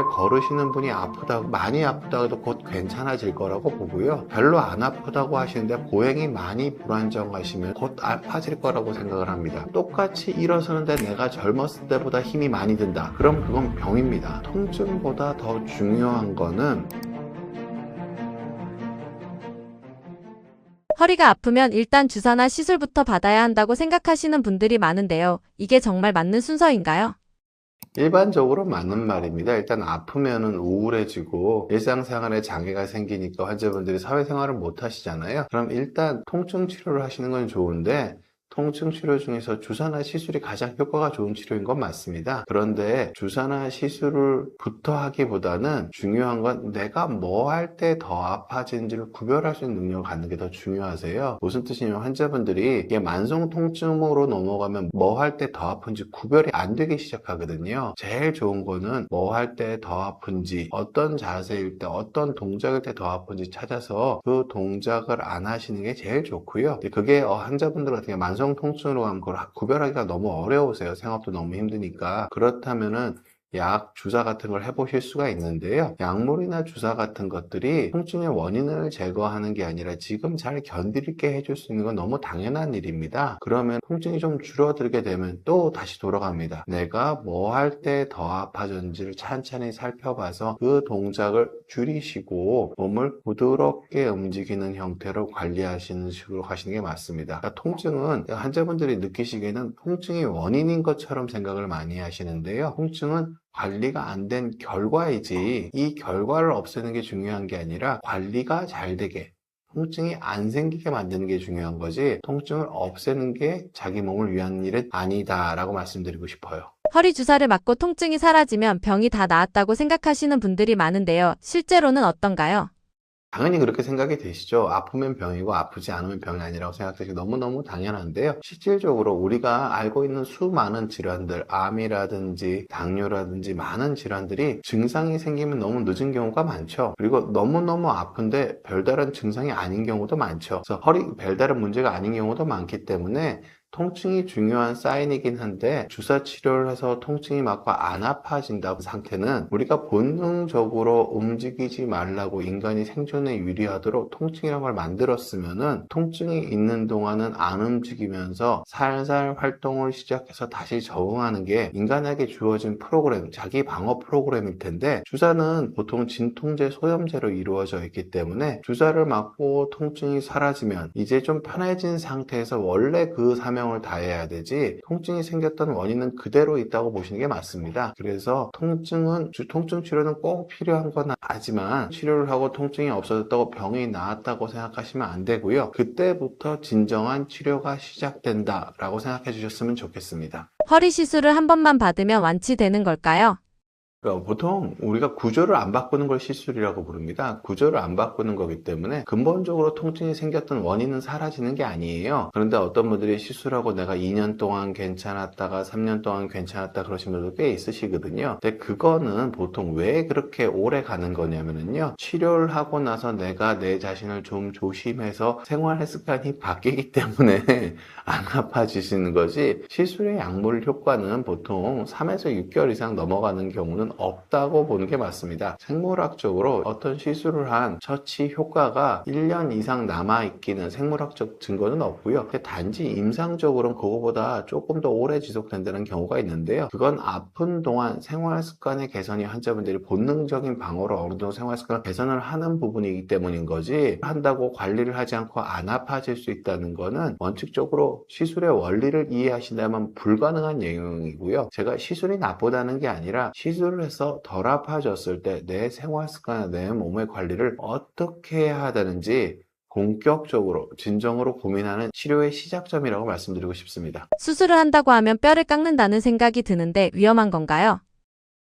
잘 걸으시는 분이 아프다고, 많이 아프다고 해도 곧 괜찮아질 거라고 보고요. 별로 안 아프다고 하시는데 보행이 많이 불안정하시면 곧 아파질 거라고 생각을 합니다. 똑같이 일어서는데 내가 젊었을 때보다 힘이 많이 든다. 그럼 그건 병입니다. 통증보다 더 중요한 거는 허리가 아프면 일단 주사나 시술부터 받아야 한다고 생각하시는 분들이 많은데요. 이게 정말 맞는 순서인가요? 일반적으로 맞는 말입니다. 일단 아프면은 우울해지고 일상생활에 장애가 생기니까 환자분들이 사회생활을 못 하시잖아요. 그럼 일단 통증 치료를 하시는 건 좋은데 통증 치료 중에서 주사나 시술이 가장 효과가 좋은 치료인 건 맞습니다. 그런데 주사나 시술부터 하기보다는 중요한 건 내가 뭐 할 때 더 아파지는지를 구별할 수 있는 능력을 갖는 게 더 중요하세요. 무슨 뜻이냐면 환자분들이 이게 만성 통증으로 넘어가면 뭐 할 때 더 아픈지 구별이 안 되기 시작하거든요. 제일 좋은 거는 뭐 할 때 더 아픈지, 어떤 자세일 때, 어떤 동작일 때 더 아픈지 찾아서 그 동작을 안 하시는 게 제일 좋고요. 그게 환자분들 같은 경우 만성 통증으로 하면 그걸 구별하기가 너무 어려우세요. 생업도 너무 힘드니까. 그렇다면은 약, 주사 같은 걸 해보실 수가 있는데요. 약물이나 주사 같은 것들이 통증의 원인을 제거하는 게 아니라 지금 잘 견디게 해줄 수 있는 건 너무 당연한 일입니다. 그러면 통증이 좀 줄어들게 되면 또 다시 돌아갑니다. 내가 뭐 할 때 더 아파졌는지를 찬찬히 살펴봐서 그 동작을 줄이시고 몸을 부드럽게 움직이는 형태로 관리하시는 식으로 가시는 게 맞습니다. 그러니까 통증은 환자분들이 느끼시기에는 통증이 원인인 것처럼 생각을 많이 하시는데요. 통증은 관리가 안 된 결과이지 이 결과를 없애는 게 중요한 게 아니라 관리가 잘 되게 통증이 안 생기게 만드는 게 중요한 거지 통증을 없애는 게 자기 몸을 위한 일은 아니다라고 말씀드리고 싶어요. 허리 주사를 맞고 통증이 사라지면 병이 다 나았다고 생각하시는 분들이 많은데요. 실제로는 어떤가요? 당연히 그렇게 생각이 되시죠. 아프면 병이고 아프지 않으면 병이 아니라고 생각되시고 너무너무 당연한데요. 실질적으로 우리가 알고 있는 수많은 질환들, 암이라든지 당뇨라든지 많은 질환들이 증상이 생기면 너무 늦은 경우가 많죠. 그리고 너무너무 아픈데 별다른 증상이 아닌 경우도 많죠. 그래서 별다른 문제가 아닌 경우도 많기 때문에 통증이 중요한 사인이긴 한데 주사 치료를 해서 통증이 막고 안 아파진다는 상태는 우리가 본능적으로 움직이지 말라고 인간이 생존에 유리하도록 통증이라는 걸 만들었으면은 통증이 있는 동안은 안 움직이면서 살살 활동을 시작해서 다시 적응하는 게 인간에게 주어진 프로그램, 자기 방어 프로그램일 텐데 주사는 보통 진통제, 소염제로 이루어져 있기 때문에 주사를 맞고 통증이 사라지면 이제 좀 편해진 상태에서 원래 그 사명을 다해야 되지 통증이 생겼던 원인은 그대로 있다고 보시는 게 맞습니다. 그래서 통증 치료는 꼭 필요한 건 하지만 치료를 하고 통증이 없어졌다고 병이 나았다고 생각하시면 안 되고요. 그때부터 진정한 치료가 시작된다라고 생각해 주셨으면 좋겠습니다. 허리 시술을 한 번만 받으면 완치되는 걸까요? 그러니까 보통 우리가 구조를 안 바꾸는 걸 시술이라고 부릅니다. 구조를 안 바꾸는 거기 때문에 근본적으로 통증이 생겼던 원인은 사라지는 게 아니에요. 그런데 어떤 분들이 시술하고 내가 2년 동안 괜찮았다가 3년 동안 괜찮았다 그러신 분들 꽤 있으시거든요. 근데 그거는 보통 왜 그렇게 오래 가는 거냐면요. 치료를 하고 나서 내가 내 자신을 좀 조심해서 생활 습관이 바뀌기 때문에 안 아파지시는 거지 시술의 약물 효과는 보통 3에서 6개월 이상 넘어가는 경우는 없다고 보는 게 맞습니다. 생물학적으로 어떤 시술을 한 처치 효과가 1년 이상 남아있기는 생물학적 증거는 없고요. 단지 임상적으로는 그거보다 조금 더 오래 지속된다는 경우가 있는데요. 그건 아픈 동안 생활 습관의 개선이 환자분들이 본능적인 방어로 어느 정도 생활 습관을 개선을 하는 부분이기 때문인 거지 한다고 관리를 하지 않고 안 아파질 수 있다는 거는 원칙적으로 시술의 원리를 이해하신다면 불가능한 내용이고요. 제가 시술이 나쁘다는 게 아니라 시술을 해서 덜 아파졌을 때 내 생활 습관과 내 몸의 관리를 어떻게 해야 되는지 본격적으로 진정으로 고민하는 치료의 시작점이라고 말씀드리고 싶습니다. 수술을 한다고 하면 뼈를 깎는다는 생각이 드는데 위험한 건가요?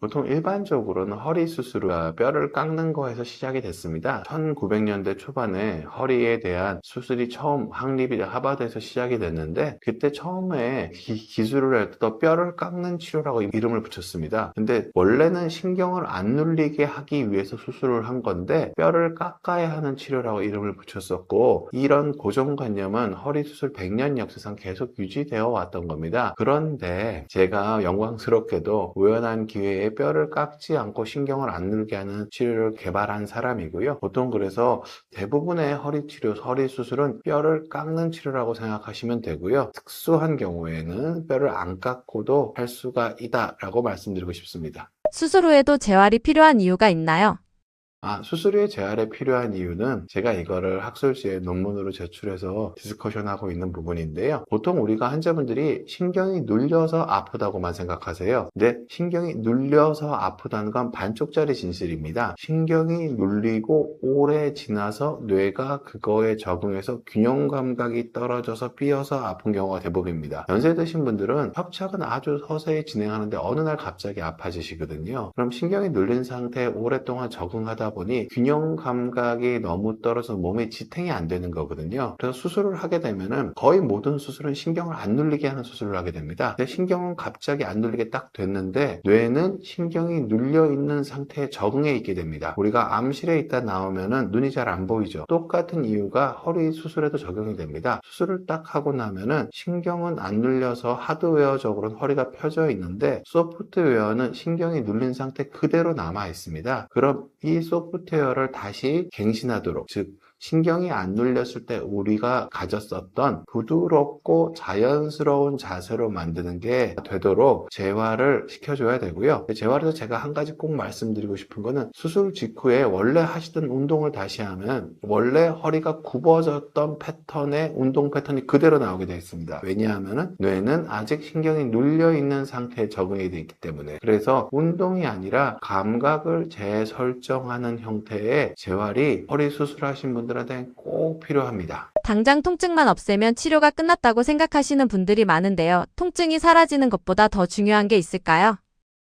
보통 일반적으로는 허리 수술과 뼈를 깎는 거에서 시작이 됐습니다. 1900년대 초반에 허리에 대한 수술이 처음 확립이 하버드에서 시작이 됐는데 그때 처음에 기술을 할 때 뼈를 깎는 치료라고 이름을 붙였습니다. 근데 원래는 신경을 안 눌리게 하기 위해서 수술을 한 건데 뼈를 깎아야 하는 치료라고 이름을 붙였었고 이런 고정관념은 허리 수술 100년 역사상 계속 유지되어 왔던 겁니다. 그런데 제가 영광스럽게도 우연한 기회에 아예 뼈를 깎지 않고 신경을 안 누르게 하는 치료를 개발한 사람이고요. 보통 그래서 대부분의 허리 치료, 허리 수술은 뼈를 깎는 치료라고 생각하시면 되고요. 특수한 경우에는 뼈를 안 깎고도 할 수가 있다라고 말씀드리고 싶습니다. 수술 후에도 재활이 필요한 이유가 있나요? 수술 후에 재활에 필요한 이유는 제가 이거를 학술지에 논문으로 제출해서 디스커션하고 있는 부분인데요. 보통 우리가 환자분들이 신경이 눌려서 아프다고만 생각하세요. 근데 신경이 눌려서 아프다는 건 반쪽짜리 진실입니다. 신경이 눌리고 오래 지나서 뇌가 그거에 적응해서 균형 감각이 떨어져서 삐어서 아픈 경우가 대부분입니다. 연세 드신 분들은 협착은 아주 서서히 진행하는데 어느 날 갑자기 아파지시거든요. 그럼 신경이 눌린 상태에 오랫동안 적응하다 보니 균형 감각이 너무 떨어져서 몸에 지탱이 안 되는 거거든요. 그래서 수술을 하게 되면은 거의 모든 수술은 신경을 안 눌리게 하는 수술을 하게 됩니다. 근데 신경은 갑자기 안 눌리게 딱 됐는데 뇌는 신경이 눌려 있는 상태에 적응해 있게 됩니다. 우리가 암실에 있다 나오면은 눈이 잘 안 보이죠. 똑같은 이유가 허리 수술에도 적용이 됩니다. 수술을 딱 하고 나면은 신경은 안 눌려서 하드웨어적으로는 허리가 펴져 있는데 소프트웨어는 신경이 눌린 상태 그대로 남아 있습니다. 그럼 이 소프트웨어를 다시 갱신하도록, 즉 신경이 안 눌렸을 때 우리가 가졌었던 부드럽고 자연스러운 자세로 만드는 게 되도록 재활을 시켜줘야 되고요. 재활에서 제가 한 가지 꼭 말씀드리고 싶은 거는 수술 직후에 원래 하시던 운동을 다시 하면 원래 허리가 굽어졌던 패턴의 운동 패턴이 그대로 나오게 되어 있습니다. 왜냐하면 뇌는 아직 신경이 눌려 있는 상태에 적응이 되어 있기 때문에. 그래서 운동이 아니라 감각을 재설정하는 형태의 재활이 허리 수술하신 분들한테 꼭 필요합니다. 당장 통증만 없애면 치료가 끝났다고 생각하시는 분들이 많은데요. 통증이 사라지는 것보다 더 중요한 게 있을까요?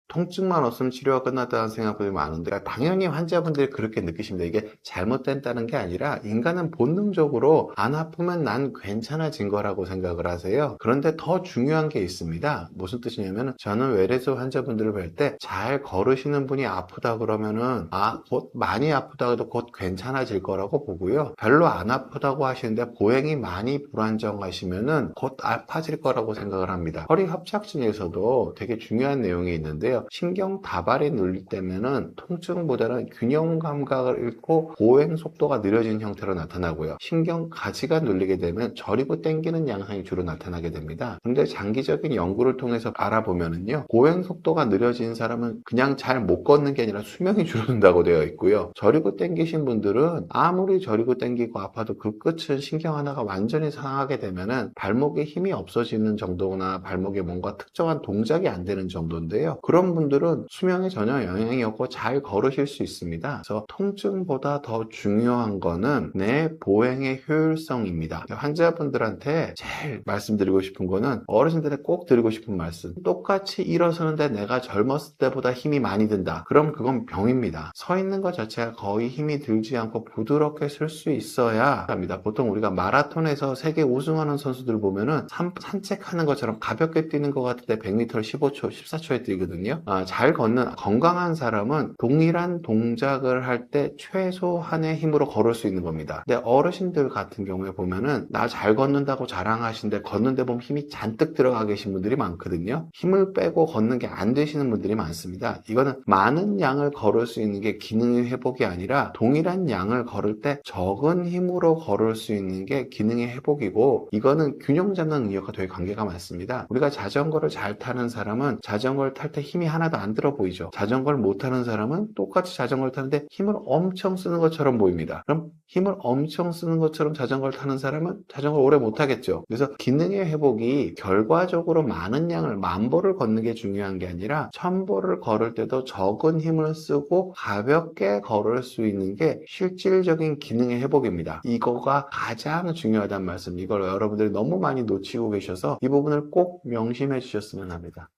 통증만 없으면 치료가 끝났다는 생각들이 많은데 당연히 환자분들이 그렇게 느끼십니다. 이게 잘못된다는 게 아니라 인간은 본능적으로 안 아프면 난 괜찮아진 거라고 생각을 하세요. 그런데 더 중요한 게 있습니다. 무슨 뜻이냐면 저는 외래수 환자분들을 뵐 때 잘 걸으시는 분이 아프다 그러면은 곧 많이 아프다 해도 곧 괜찮아질 거라고 보고요. 별로 안 아프다고 하시는데 보행이 많이 불안정하시면은 곧 아파질 거라고 생각을 합니다. 허리 협착증에서도 되게 중요한 내용이 있는데요. 신경 다발이 눌릴 때면은 통증보다는 균형 감각을 잃고 보행 속도가 느려진 형태로 나타나고요. 신경 가지가 눌리게 되면 저리고 당기는 양상이 주로 나타나게 됩니다. 근데 장기적인 연구를 통해서 알아보면은요, 보행 속도가 느려진 사람은 그냥 잘 못 걷는 게 아니라 수명이 줄어든다고 되어 있고요. 저리고 당기신 분들은 아무리 저리고 당기고 아파도 그 끝은 신경 하나가 완전히 상하게 되면은 발목에 힘이 없어지는 정도나 발목에 뭔가 특정한 동작이 안 되는 정도인데요. 그런 분들은 수명에 전혀 영향이 없고 잘 걸으실 수 있습니다. 그래서 통증보다 더 중요한 거는 내 보행의 효율성입니다. 환자분들한테 제일 말씀드리고 싶은 거는 어르신들한테 꼭 드리고 싶은 말씀. 똑같이 일어서는데 내가 젊었을 때보다 힘이 많이 든다. 그럼 그건 병입니다. 서 있는 것 자체가 거의 힘이 들지 않고 부드럽게 쓸 수 있어야 합니다. 보통 우리가 마라톤에서 세계 우승하는 선수들 보면은 산책하는 것처럼 가볍게 뛰는 것 같은데 100m를 15초, 14초에 뛰거든요. 잘 걷는 건강한 사람은 동일한 동작을 할 때 최소한의 힘으로 걸을 수 있는 겁니다. 근데 어르신들 같은 경우에 보면은 나 잘 걷는다고 자랑하시는데 걷는데 보면 힘이 잔뜩 들어가 계신 분들이 많거든요. 힘을 빼고 걷는 게 안 되시는 분들이 많습니다. 이거는 많은 양을 걸을 수 있는 게 기능의 회복이 아니라 동일한 양을 걸을 때 적은 힘으로 걸을 수 있는 게 기능의 회복이고, 이거는 균형 잡는 능력과 되게 관계가 많습니다. 우리가 자전거를 잘 타는 사람은 자전거를 탈 때 힘이 하나도 안 들어 보이죠. 자전거를 못 타는 사람은 똑같이 자전거를 타는데 힘을 엄청 쓰는 것처럼 보입니다. 그럼 힘을 엄청 쓰는 것처럼 자전거를 타는 사람은 자전거를 오래 못 타겠죠. 그래서 기능의 회복이 결과적으로 많은 양을 1000보를 걷는 게 중요한 게 아니라 1000보를 걸을 때도 적은 힘을 쓰고 가볍게 걸을 수 있는 게 실질적인 기능의 회복입니다. 이거가 가장 중요하다는 말씀, 이걸 여러분들이 너무 많이 놓치고 계셔서 이 부분을 꼭 명심해 주셨으면 합니다.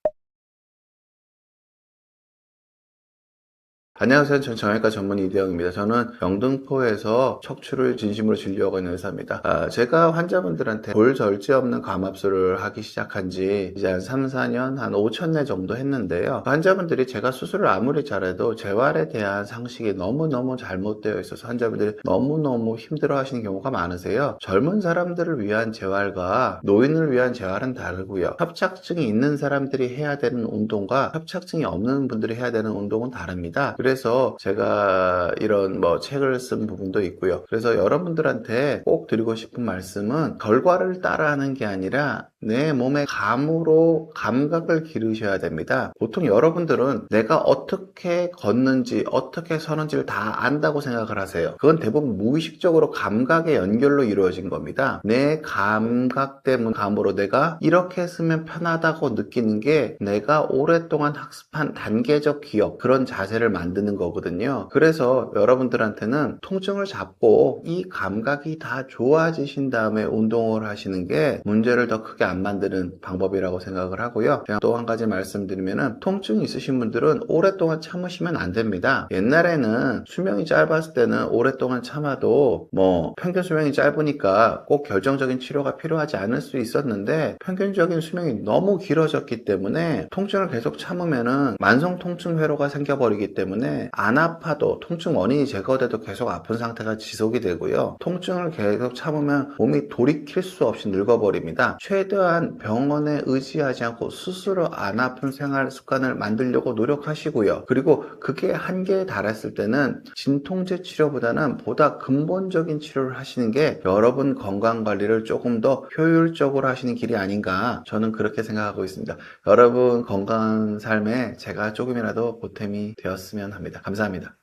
안녕하세요. 전 정형외과 전문 이대영입니다. 저는 영등포에서 척추를 진심으로 진료하고 있는 의사입니다. 제가 환자분들한테 골절제 없는 감압술을 하기 시작한 지 이제 한 3, 4년, 한 5천 회 정도 했는데요. 환자분들이 제가 수술을 아무리 잘해도 재활에 대한 상식이 너무너무 잘못되어 있어서 환자분들이 너무너무 힘들어 하시는 경우가 많으세요. 젊은 사람들을 위한 재활과 노인을 위한 재활은 다르고요. 협착증이 있는 사람들이 해야 되는 운동과 협착증이 없는 분들이 해야 되는 운동은 다릅니다. 그래서 제가 이런 책을 쓴 부분도 있고요. 그래서 여러분들한테 꼭 드리고 싶은 말씀은 결과를 따라하는 게 아니라 내 몸의 감으로 감각을 기르셔야 됩니다. 보통 여러분들은 내가 어떻게 걷는지 어떻게 서는지를 다 안다고 생각을 하세요. 그건 대부분 무의식적으로 감각의 연결로 이루어진 겁니다. 내 감각 때문 감으로 내가 이렇게 쓰면 편하다고 느끼는 게 내가 오랫동안 학습한 단계적 기억, 그런 자세를 만드는 거거든요. 그래서 여러분들한테는 통증을 잡고 이 감각이 다 좋아지신 다음에 운동을 하시는 게 문제를 더 크게 안 만드는 방법이라고 생각을 하고요. 그냥 또 한 가지 말씀드리면은 통증이 있으신 분들은 오랫동안 참으시면 안 됩니다. 옛날에는 수명이 짧았을 때는 오랫동안 참아도 평균 수명이 짧으니까 꼭 결정적인 치료가 필요하지 않을 수 있었는데 평균적인 수명이 너무 길어졌기 때문에 통증을 계속 참으면은 만성 통증 회로가 생겨버리기 때문에 안 아파도 통증 원인이 제거돼도 계속 아픈 상태가 지속이 되고요. 통증을 계속 참으면 몸이 돌이킬 수 없이 늙어버립니다. 최대한 병원에 의지하지 않고 스스로 안 아픈 생활 습관을 만들려고 노력하시고요. 그리고 그게 한계에 달했을 때는 진통제 치료보다는 보다 근본적인 치료를 하시는 게 여러분 건강 관리를 조금 더 효율적으로 하시는 길이 아닌가, 저는 그렇게 생각하고 있습니다. 여러분 건강한 삶에 제가 조금이라도 보탬이 되었으면 합니다. 감사합니다.